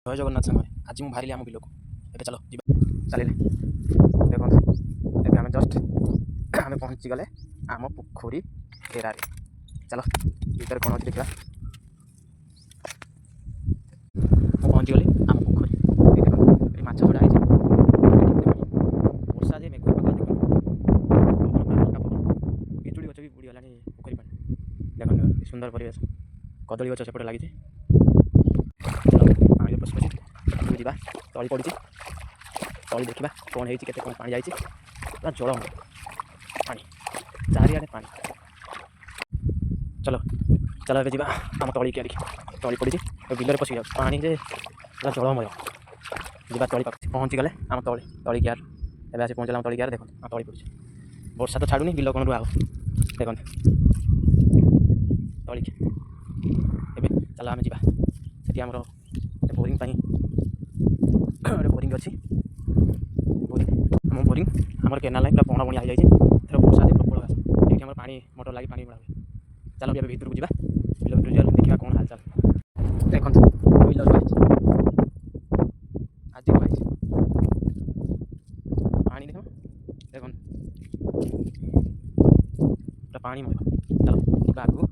जय जगन्नाथ सागर आज मुझे बाहर आम बिल को ए चलो चल देखो ए आम जस्ट आम पहुँची गले आम पोखरी घेरा चलो भर कौन अच्छी देखा पहुँची गली आम पोखरी माछ छड़ा है वर्षा जे मेघ पाग पिजुड़ी गच भी बुड़ी गला पोखरी पानी देखो सुंदर परिवेश कदली गच सेपटे लगी जा तली पड़ी तली देखा कौन है कौन पानी जाइए पूरा जल पानी चारिड़े पानी चलो चलो ए आम तली क्या तली पड़ी बिलर पशि पानी जे पूरा जलमय जा तली पाख पहुँची गले आम तली तली कियार एवं आस पहुँचल तली कियार देख तली पड़ी वर्षा तो छाड़ूनी बिल कौन रुआ देख तली चलो आम जा आमर बोरिंग गोटे बोरिंग अच्छी आम बोरिंग आम केनाल लाइन पूरा बणा बणी आई जाए वर्षा दे प्रबल घास ये पानी मोटर लगी पानी बड़ा हुए चलो ये भितर को जा बिल भितर देखा कौन हाल चाल देख बिल आज पानी देख देख पूरा पानी मर चलो आगे